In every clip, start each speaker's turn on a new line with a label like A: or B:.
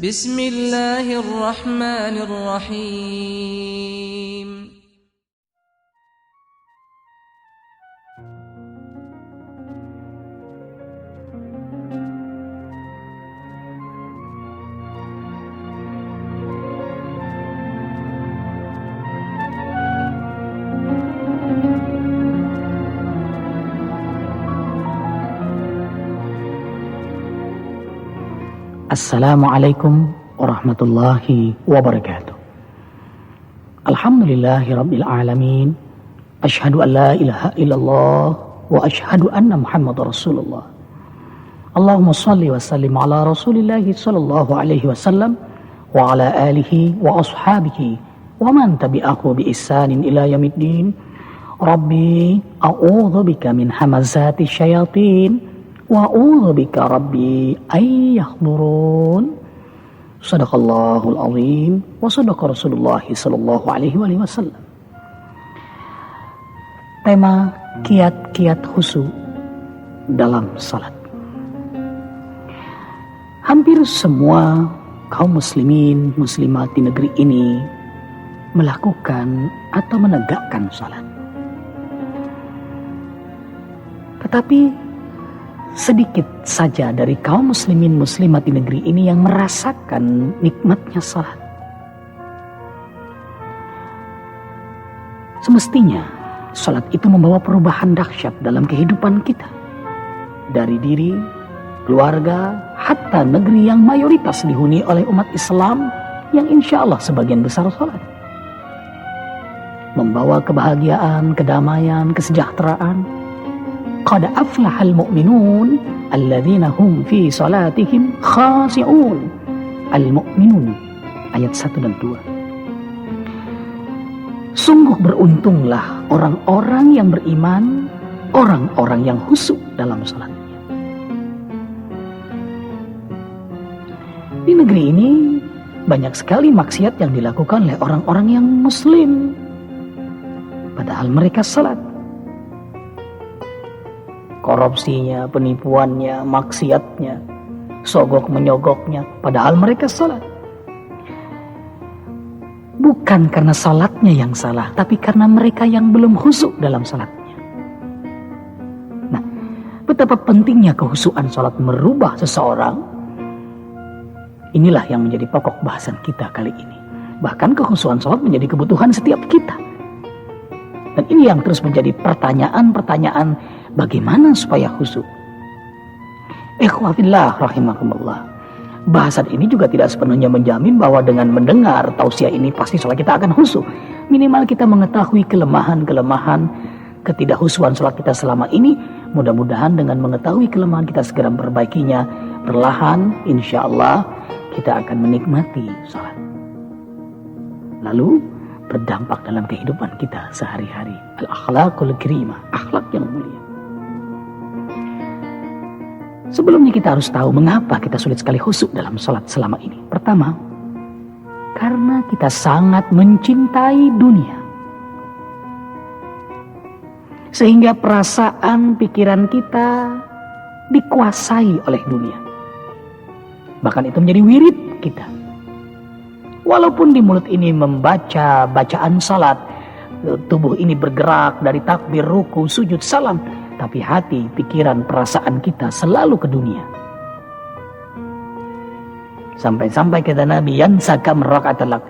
A: بسم الله الرحمن الرحيم
B: Assalamualaikum warahmatullahi wabarakatuh. Alhamdulillahi rabbil alamin. Asyhadu an la ilaha illallah wa asyhadu anna Muhammadar Rasulullah. Allahumma shalli wa sallim ala Rasulillahi sallallahu alaihi wasallam wa ala alihi wa ashabihi wa man tabi'ahu bi ihsanin ila yaumiddin. Rabbi a'udzu bika min hamazati syayatin wa a'udzu bika rabbi ay yahdurun. Shadaqallahul azim wa shadaqa Rasulullah sallallahu alaihi wasallam. Tema kiat-kiat khusyuk dalam salat. Hampir semua kaum muslimin muslimat di negeri ini melakukan atau menegakkan salat. Tetapi sedikit saja dari kaum muslimin muslimat di negeri ini yang merasakan nikmatnya salat. Semestinya salat itu membawa perubahan dahsyat dalam kehidupan kita. Dari diri, keluarga, hatta negeri yang mayoritas dihuni oleh umat Islam yang insya Allah sebagian besar salat. Membawa kebahagiaan, kedamaian, kesejahteraan. Qad aflahal mu'minun alladzina hum fi salatihim khashi'un. Al-Mu'minun ayat 1 dan 2. Sungguh beruntunglah orang-orang yang beriman, orang-orang yang khusyuk dalam salatnya. Di negeri ini banyak sekali maksiat yang dilakukan oleh orang-orang yang muslim, padahal mereka salat. Korupsinya, penipuannya, maksiatnya, sogok menyogoknya, padahal mereka salat. Bukan karena salatnya yang salah, tapi karena mereka yang belum khusyuk dalam salatnya. Nah, betapa pentingnya kekhusyukan salat merubah seseorang. Inilah yang menjadi pokok bahasan kita kali ini. Bahkan kekhusyukan salat menjadi kebutuhan setiap kita. Dan ini yang terus menjadi pertanyaan-pertanyaan, bagaimana supaya khusyuk? Ikhwafillah rahimakumullah. Bahasan ini juga tidak sepenuhnya menjamin bahwa dengan mendengar tausiah ini pasti salat kita akan khusyuk. Minimal kita mengetahui kelemahan-kelemahan ketidakhusyukan salat kita selama ini. Mudah-mudahan dengan mengetahui kelemahan kita segera memperbaikinya. Perlahan insya Allah kita akan menikmati salat. Lalu berdampak dalam kehidupan kita sehari-hari. Al-akhlaqul karimah, akhlak yang mulia. Sebelumnya kita harus tahu mengapa kita sulit sekali khusyuk dalam salat selama ini. Pertama, karena kita sangat mencintai dunia. Sehingga perasaan, pikiran kita dikuasai oleh dunia. Bahkan itu menjadi wirid kita. Walaupun di mulut ini membaca bacaan salat, tubuh ini bergerak dari takbir, ruku, sujud, salam, tapi hati, pikiran, perasaan kita selalu ke dunia. Sampai-sampai kata Nabi, yansakam raka'atalak,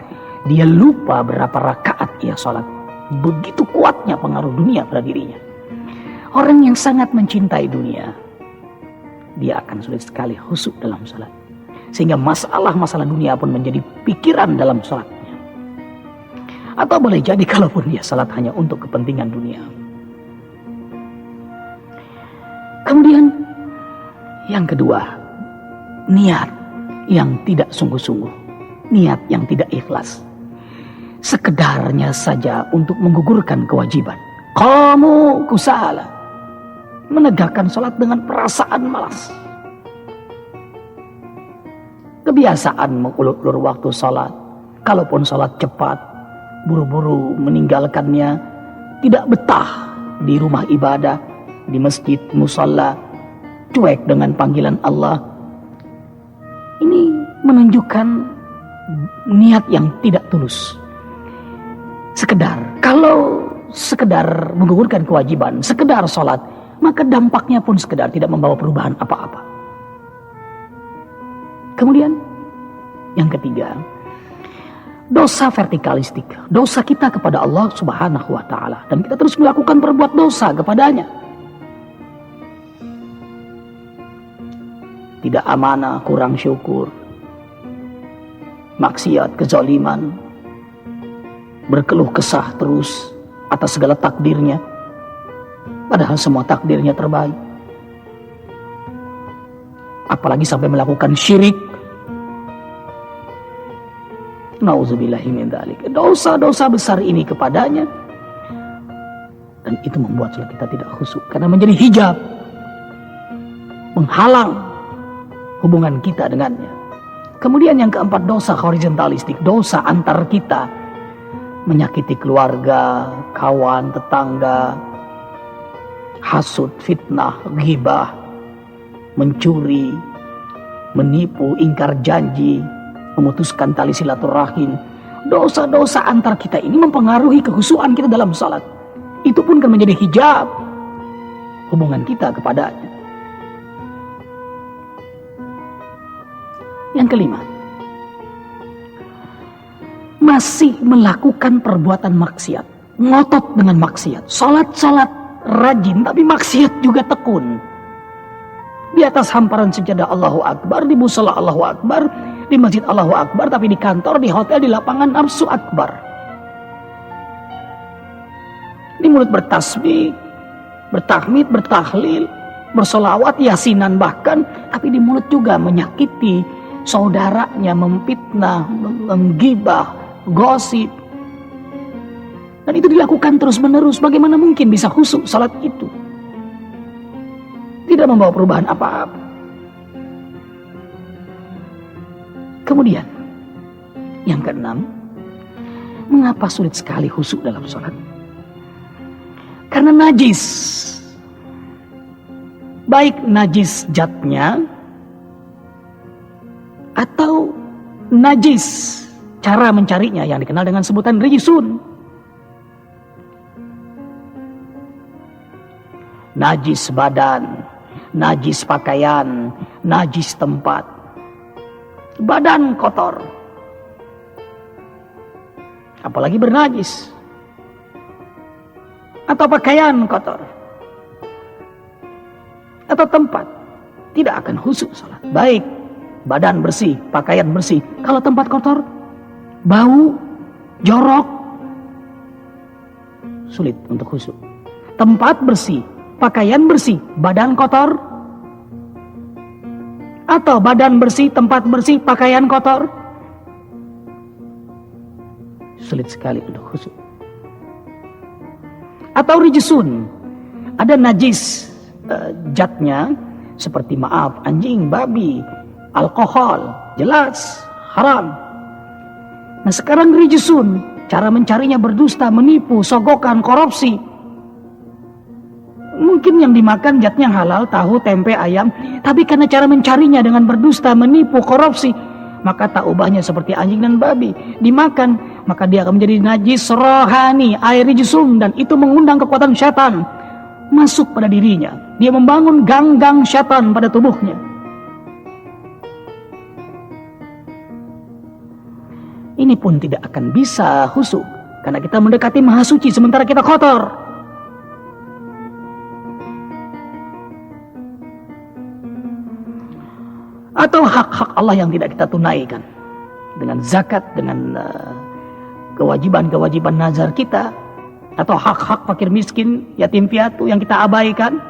B: dia lupa berapa rakaat ia salat. Begitu kuatnya pengaruh dunia pada dirinya. Orang yang sangat mencintai dunia, dia akan sulit sekali khusyuk dalam salat. Sehingga masalah-masalah dunia pun menjadi pikiran dalam salatnya. Atau boleh jadi kalaupun dia salat hanya untuk kepentingan dunia. Kemudian yang kedua, niat yang tidak sungguh-sungguh, niat yang tidak ikhlas. Sekedarnya saja untuk menggugurkan kewajiban. Qamu kusala, menegakkan salat dengan perasaan malas. Kebiasaan mengulur-ulur waktu salat. Kalaupun salat cepat, buru-buru meninggalkannya. Tidak betah di rumah ibadah, di masjid, musalla, cuek dengan panggilan Allah. Ini menunjukkan niat yang tidak tulus. Kalau sekedar menggugurkan kewajiban, sekedar sholat, maka dampaknya pun sekedar tidak membawa perubahan apa-apa. Kemudian yang ketiga, dosa vertikalistik, dosa kita kepada Allah Subhanahu wa Ta'ala, dan kita terus melakukan perbuat dosa kepadanya. Tidak amanah, kurang syukur, maksiat, kezaliman, berkeluh kesah terus atas segala takdirnya, padahal semua takdirnya terbaik. Apalagi sampai melakukan syirik. Nauzubillahi min dzalik. Dosa-dosa besar ini kepadanya, dan itu membuat sholat kita tidak khusyuk karena menjadi hijab, menghalang hubungan kita dengannya. Kemudian yang keempat, dosa horizontalistik, dosa antar kita, menyakiti keluarga, kawan, tetangga, hasud, fitnah, ghibah, mencuri, menipu, ingkar janji, memutuskan tali silaturahim. Dosa-dosa antar kita ini mempengaruhi kekhusyuan kita dalam salat. Itu pun kan menjadi hijab hubungan kita kepadanya. Yang kelima, masih melakukan perbuatan maksiat, ngotot dengan maksiat, salat rajin tapi maksiat juga tekun. Di atas hamparan sajadah Allahu Akbar, di musala Allahu Akbar, di masjid Allahu Akbar, tapi di kantor, di hotel, di lapangan nafsu akbar. Di mulut bertasbih, bertahmid, bertahlil, bersolawat, yasinan bahkan, tapi di mulut juga menyakiti saudaranya, memfitnah, menggibah, gosip. Dan itu dilakukan terus-menerus. Bagaimana mungkin bisa khusyuk salat itu? Tidak membawa perubahan apa-apa. Kemudian yang keenam, mengapa sulit sekali khusyuk dalam salat? Karena najis. Baik najis zatnya atau najis cara mencarinya yang dikenal dengan sebutan rijisun. Najis badan, najis pakaian, najis tempat. Badan kotor, apalagi bernajis, atau pakaian kotor, atau tempat, tidak akan khusyuk salat. Baik badan bersih, pakaian bersih, kalau tempat kotor, bau, jorok, sulit untuk khusyuk. Tempat bersih, pakaian bersih, badan kotor, atau badan bersih, tempat bersih, pakaian kotor, sulit sekali untuk khusyuk. Atau rijisun, ada najis zatnya seperti anjing, babi, alkohol, jelas haram. Nah sekarang rijisun, cara mencarinya berdusta, menipu, sogokan, korupsi. Mungkin yang dimakan zatnya halal, tahu, tempe, ayam, tapi karena cara mencarinya dengan berdusta, menipu, korupsi, maka tak ubahnya seperti anjing dan babi. Dimakan, maka dia akan menjadi najis rohani, air rijsum, dan itu mengundang kekuatan syaitan masuk pada dirinya. Dia membangun gang-gang syaitan pada tubuhnya. Ini pun tidak akan bisa khusyuk karena kita mendekati Maha Suci sementara kita kotor. Atau hak-hak Allah yang tidak kita tunaikan dengan zakat, dengan kewajiban-kewajiban nazar kita, atau hak-hak fakir miskin, yatim piatu yang kita abaikan.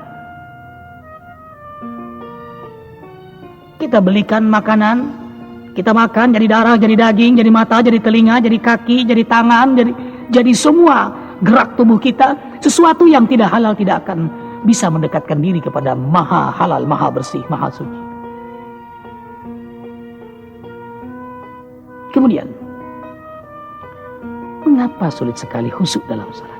B: Kita belikan makanan, kita makan jadi darah, jadi daging, jadi mata, jadi telinga, jadi kaki, jadi tangan, jadi semua gerak tubuh kita. Sesuatu yang tidak halal tidak akan bisa mendekatkan diri kepada Maha Halal, Maha Bersih, Maha Suci. Kemudian, mengapa sulit sekali khusyuk dalam salat?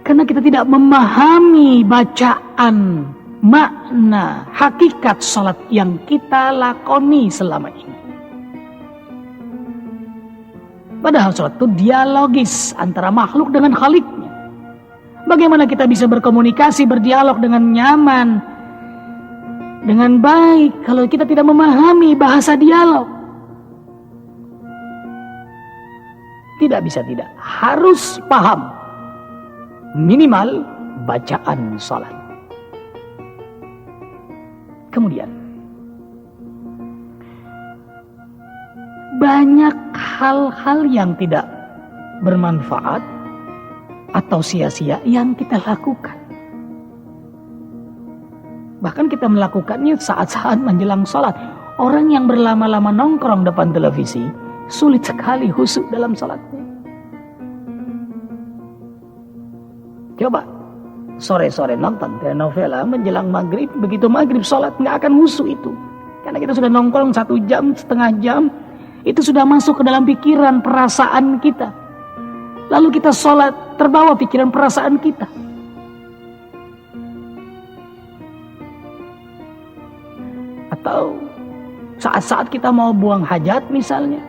B: Karena kita tidak memahami bacaan makna, hakikat salat yang kita lakoni selama ini. Padahal salat itu dialogis antara makhluk dengan Khaliknya. Bagaimana kita bisa berkomunikasi, berdialog dengan nyaman, dengan baik kalau kita tidak memahami bahasa dialog? Tidak bisa tidak, harus paham minimal bacaan salat. Kemudian banyak hal-hal yang tidak bermanfaat atau sia-sia yang kita lakukan. Bahkan kita melakukannya saat-saat menjelang salat. Orang yang berlama-lama nongkrong depan televisi sulit sekali khusyuk dalam salatnya. Coba sore-sore nonton telenovela menjelang maghrib, begitu maghrib salat nggak akan khusyuk itu. Karena kita sudah nongkrong 1 jam, setengah jam, itu sudah masuk ke dalam pikiran, perasaan kita. Lalu kita salat terbawa pikiran, perasaan kita. Atau saat-saat kita mau buang hajat misalnya,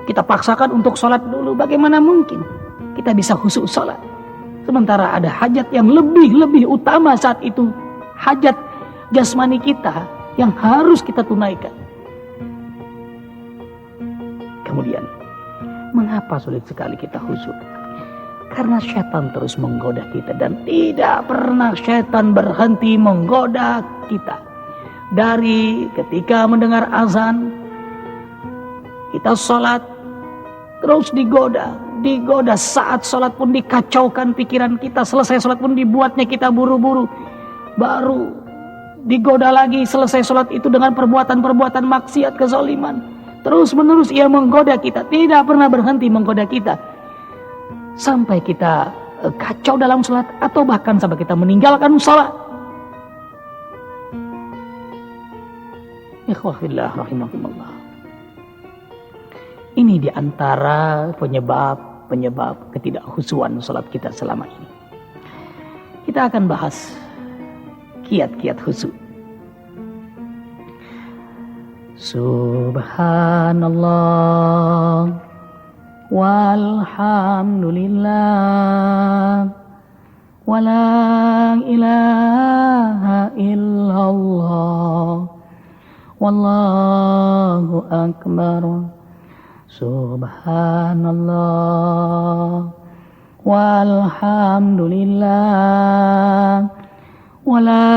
B: kita paksakan untuk sholat dulu. Bagaimana mungkin kita bisa khusyuk sholat? Sementara ada hajat yang lebih utama saat itu. Hajat jasmani kita yang harus kita tunaikan. Kemudian, mengapa sulit sekali kita khusyuk? Karena syaitan terus menggoda kita. Dan tidak pernah syaitan berhenti menggoda kita. Dari ketika mendengar azan, kita sholat, terus digoda saat sholat pun dikacaukan pikiran kita, selesai sholat pun dibuatnya kita buru-buru, baru digoda lagi selesai sholat itu dengan perbuatan-perbuatan maksiat, kezaliman, terus menerus ia menggoda kita, tidak pernah berhenti menggoda kita, sampai kita kacau dalam sholat, atau bahkan sampai kita meninggalkan sholat. Ikhwahillah rahimakumullah. Ini diantara penyebab ketidakhusyuan salat kita selama ini. Kita akan bahas kiat-kiat khusyuk. Subhanallah walhamdulillah wala ilaha illallah wallahu akbar. Subhanallah walhamdulillah wala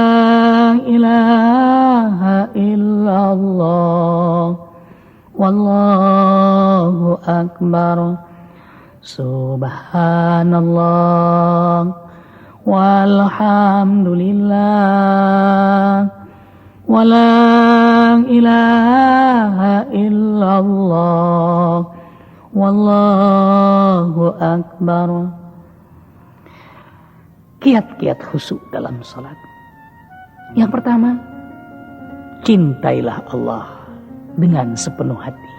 B: ilaha illallah wallahu akbar. Subhanallah walhamdulillah wala ilaha illallah wallahu akbar. Kiat-kiat khusyuk dalam salat. Yang pertama, cintailah Allah dengan sepenuh hati.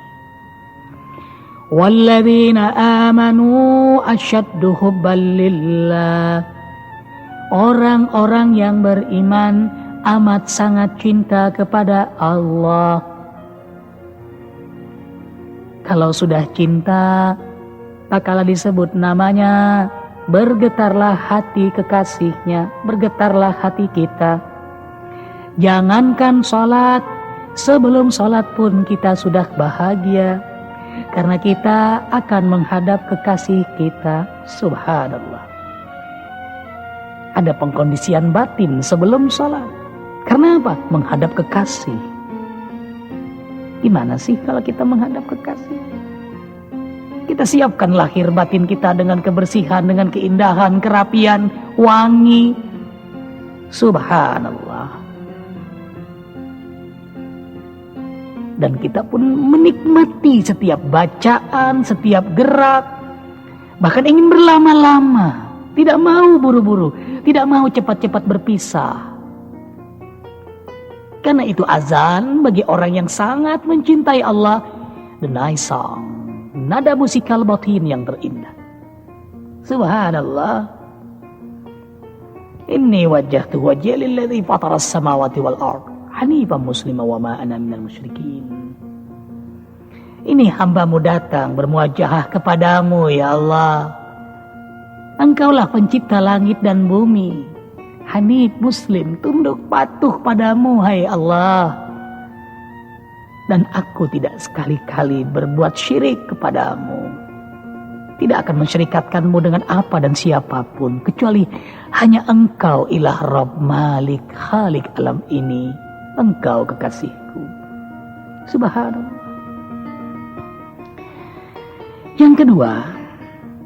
B: Walladzina amanu asyaddu hubban lillah. Orang-orang yang beriman amat sangat cinta kepada Allah. Kalau sudah cinta, tak kala disebut namanya, bergetarlah hati kekasihnya, bergetarlah hati kita. Jangankan sholat, sebelum sholat pun kita sudah bahagia, karena kita akan menghadap kekasih kita. Subhanallah. Ada pengkondisian batin sebelum sholat. Karena apa? Menghadap kekasih. Gimana sih kalau kita menghadap kekasih? Kita siapkan lahir batin kita dengan kebersihan, dengan keindahan, kerapian, wangi. Subhanallah. Dan kita pun menikmati setiap bacaan, setiap gerak. Bahkan ingin berlama-lama. Tidak mau buru-buru. Tidak mau cepat-cepat berpisah. Karena itu azan bagi orang yang sangat mencintai Allah, the nice song, nada musikal batin yang terindah. Subhanallah. Inni wajjahtu wajhiya lilladzi fatara as-samawati wal ard hanifan muslima wa ma ana minal musyrikin. Ini hamba-Mu datang bermuajahah kepadamu ya Allah. Engkaulah pencipta langit dan bumi. Hanif muslim, tunduk patuh padamu hai Allah. Dan aku tidak sekali-kali berbuat syirik kepadamu. Tidak akan mensyirikatkanmu dengan apa dan siapapun. Kecuali hanya Engkau ilah Rabb Malik Khalik alam ini. Engkau kekasihku. Subhanallah. Yang kedua,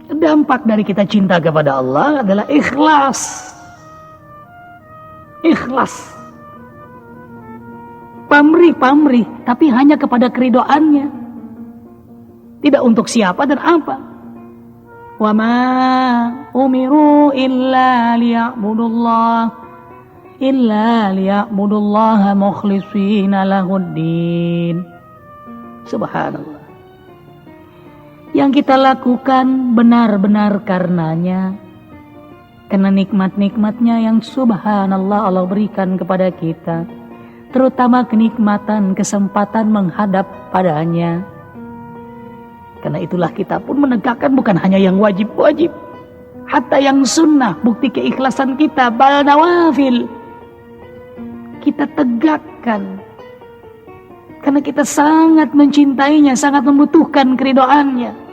B: dampak dari kita cinta kepada Allah adalah ikhlas. Ikhlas. Pamrih, tapi hanya kepada keridhaannya. Tidak untuk siapa dan apa. Wa ma umiru illa liya'budullaha mukhlishina lahuddin. Subhanallah. Yang kita lakukan benar-benar karenanya, karena nikmat-nikmatnya yang subhanallah Allah berikan kepada kita, terutama kenikmatan kesempatan menghadap padanya. Karena itulah kita pun menegakkan bukan hanya yang wajib-wajib, hatta yang sunnah, bukti keikhlasan kita, bal nawafil kita tegakkan. Karena kita sangat mencintainya, sangat membutuhkan keridhaannya.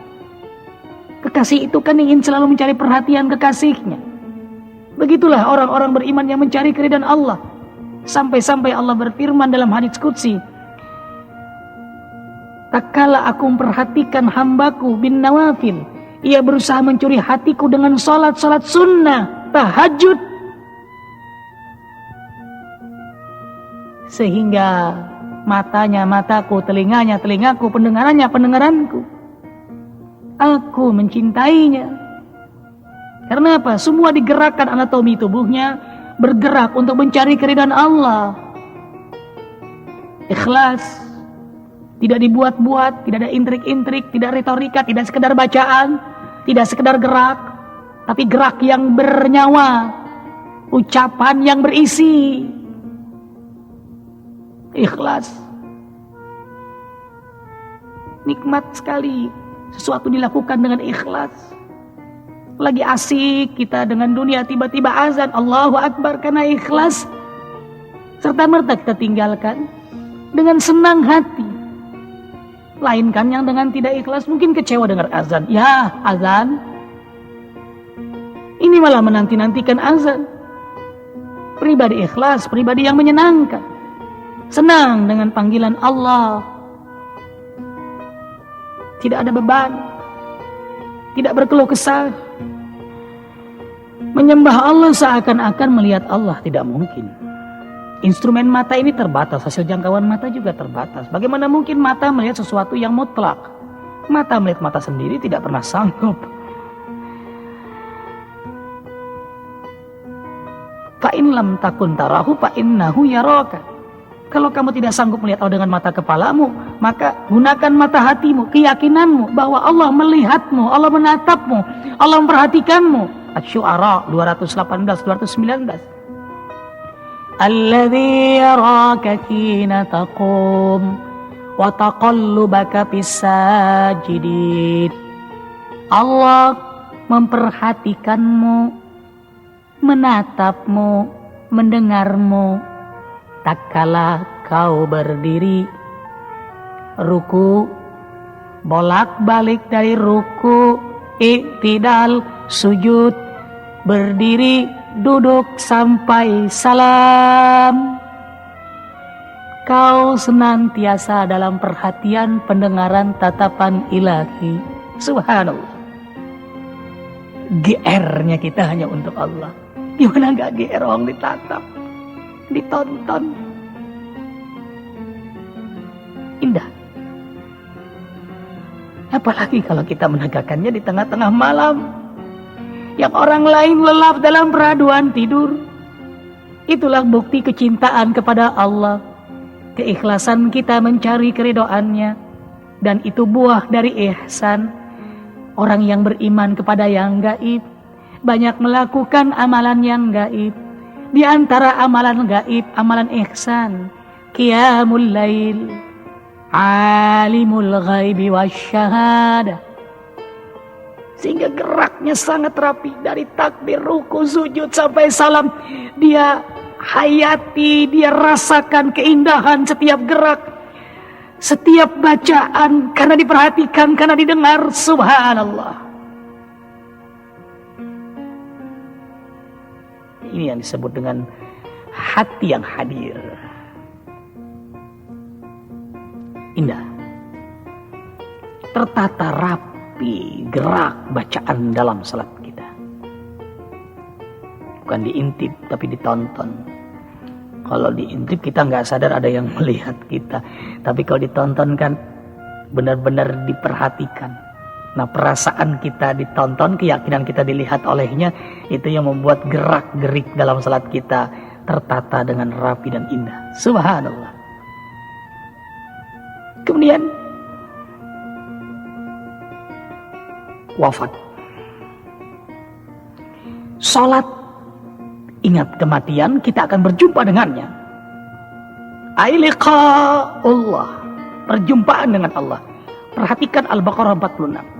B: Kekasih itu kan ingin selalu mencari perhatian kekasihnya. Begitulah orang-orang beriman yang mencari keridhaan Allah. Sampai-sampai Allah berfirman dalam hadits qudsi, tak kala aku memperhatikan hambaku bin nawafil, ia berusaha mencuri hatiku dengan salat-salat sunnah, tahajud, sehingga matanya mataku, telinganya telingaku, pendengarannya pendengaranku. Aku mencintainya. Karena apa? Semua digerakkan anatomi tubuhnya bergerak untuk mencari keridhaan Allah. Ikhlas. Tidak dibuat-buat, tidak ada intrik-intrik, tidak retorika, tidak sekedar bacaan, tidak sekedar gerak, tapi gerak yang bernyawa, ucapan yang berisi. Ikhlas. Nikmat sekali sesuatu dilakukan dengan ikhlas. Lagi asik kita dengan dunia, tiba-tiba azan Allahu Akbar karena ikhlas, serta merta kita tinggalkan dengan senang hati. Lain kan yang dengan tidak ikhlas mungkin kecewa dengar azan. Ya azan, ini malah menanti-nantikan azan. Pribadi ikhlas, pribadi yang menyenangkan, senang dengan panggilan Allah. Tidak ada beban, tidak berkeluh kesah. Menyembah Allah seakan-akan melihat Allah tidak mungkin. Instrumen mata ini terbatas, hasil jangkauan mata juga terbatas. Bagaimana mungkin mata melihat sesuatu yang mutlak? Mata melihat mata sendiri tidak pernah sanggup. Fa in lam takun tarahu fa innahu yaraka. Kalau kamu tidak sanggup melihat Allah dengan mata kepalamu, maka gunakan mata hatimu, keyakinanmu bahwa Allah melihatmu, Allah menatapmu, Allah memperhatikanmu. Asy-Syu'ara 218-219. Alladzi yaraka hina taqum wa taqallubaka fis sajidin. Allah memperhatikanmu, menatapmu, mendengarmu tak kala kau berdiri, ruku, bolak-balik dari ruku, i'tidal, sujud, berdiri, duduk sampai salam. Kau senantiasa dalam perhatian, pendengaran, tatapan ilahi. Subhanallah. GR-nya kita hanya untuk Allah. Gimana gak GR orang ditatap, ditonton. Indah. Apalagi kalau kita menegakkannya di tengah-tengah malam, yang orang lain lelap dalam peraduan tidur. Itulah bukti kecintaan kepada Allah, keikhlasan kita mencari keridhaannya, dan itu buah dari ihsan orang yang beriman kepada yang gaib, banyak melakukan amalan yang gaib. Di antara amalan gaib, amalan ihsan, qiyamul lail, alimul ghaibi wasyahadah. Sehingga geraknya sangat rapi, dari takbir, ruku, sujud sampai salam. Dia hayati, dia rasakan keindahan setiap gerak, setiap bacaan, karena diperhatikan, karena didengar. Subhanallah. Ini yang disebut dengan hati yang hadir. Indah, tertata rapi gerak bacaan dalam salat kita. Bukan diintip tapi ditonton. Kalau diintip kita nggak sadar ada yang melihat kita, tapi kalau ditonton kan benar-benar diperhatikan. Nah, perasaan kita ditonton, keyakinan kita dilihat olehnya, itu yang membuat gerak-gerik dalam salat kita tertata dengan rapi dan indah. Subhanallah. Kemudian wafat. Salat, ingat kematian, kita akan berjumpa dengannya. Liqa'ullah, perjumpaan dengan Allah. Perhatikan Al-Baqarah 46.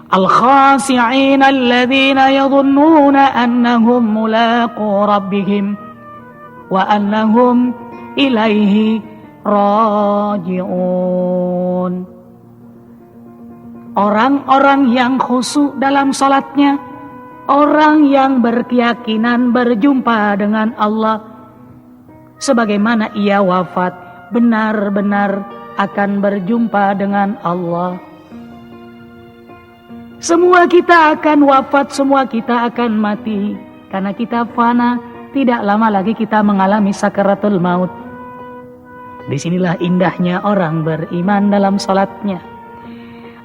B: Al-khasi'ina alladhina yadhunnuna annahum mulaqu rabbihim wa annahum ilaihi raji'un. Orang-orang yang khusyuk dalam salatnya, orang yang berkeyakinan berjumpa dengan Allah, sebagaimana ia wafat benar-benar akan berjumpa dengan Allah. Semua kita akan wafat, semua kita akan mati, karena kita fana. Tidak lama lagi kita mengalami sakaratul maut. Disinilah indahnya orang beriman dalam salatnya.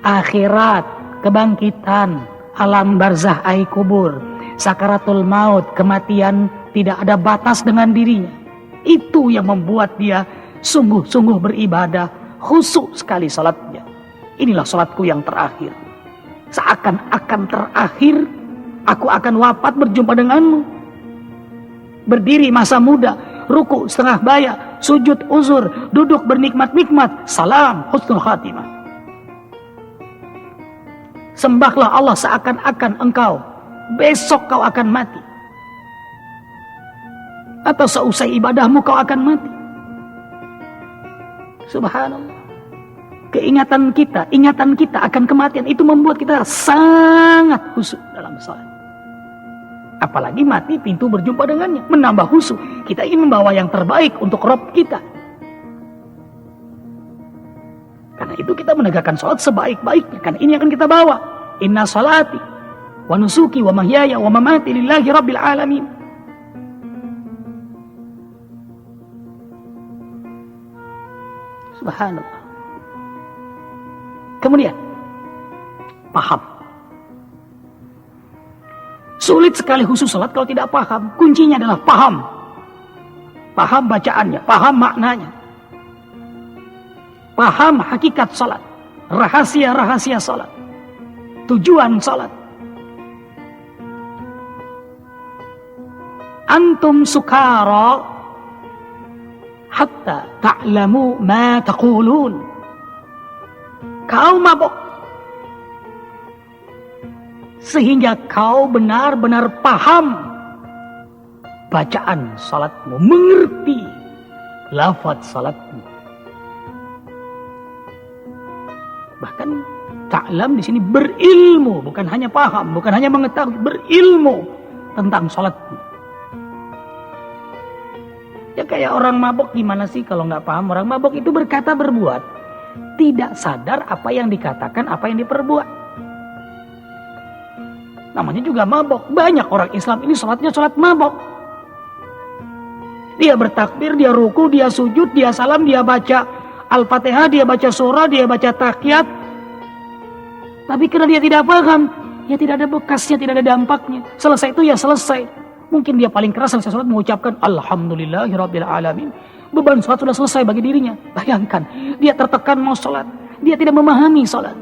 B: Akhirat, kebangkitan, alam barzah, ai kubur, sakaratul maut, kematian, tidak ada batas dengan dirinya. Itu yang membuat dia sungguh-sungguh beribadah, khusyuk sekali salatnya. Inilah salatku yang terakhir. Seakan-akan terakhir, aku akan wafat berjumpa denganmu. Berdiri masa muda, ruku setengah baya, sujud uzur, duduk bernikmat-nikmat, salam husnul khatimah. Sembahlah Allah seakan-akan engkau besok kau akan mati, atau seusai ibadahmu kau akan mati. Subhanallah. Ingatan kita akan kematian itu membuat kita sangat khusyuk dalam salat. Apalagi mati pintu berjumpa dengannya, menambah khusyuk. Kita ingin membawa yang terbaik untuk Rabb kita. Karena itu kita menegakkan salat sebaik-baiknya, karena ini akan kita bawa. Inna salati wa nusuki wa mahyaya wa mamati lillahi rabbil alamin. Subhanallah. Kemudian paham. Sulit sekali khusyuk salat kalau tidak paham. Kuncinya adalah paham. Paham bacaannya, paham maknanya. Paham hakikat salat, rahasia-rahasia salat, tujuan salat. Antum sukara hatta ta'lamu ma taqulun. Kau mabuk sehingga kau benar-benar paham bacaan salatmu, mengerti lafaz salatmu. Bahkan ta'lam di sini berilmu, bukan hanya paham, bukan hanya mengetahui, berilmu tentang salatmu. Ya kayak orang mabuk, gimana sih kalau nggak paham? Orang mabuk itu berkata berbuat, tidak sadar apa yang dikatakan, apa yang diperbuat. Namanya juga mabok. Banyak orang Islam ini sholatnya sholat mabok. Dia bertakbir, dia ruku, dia sujud, dia salam, dia baca Al-Fatihah, dia baca surah, dia baca tahiyat. Tapi karena dia tidak paham, ya tidak ada bekasnya, tidak ada dampaknya. Selesai itu ya selesai. Mungkin dia paling keras selesai sholat mengucapkan Alhamdulillahirabbil alamin. Beban sholat sudah selesai bagi dirinya. Bayangkan, dia tertekan mau sholat, dia tidak memahami sholat.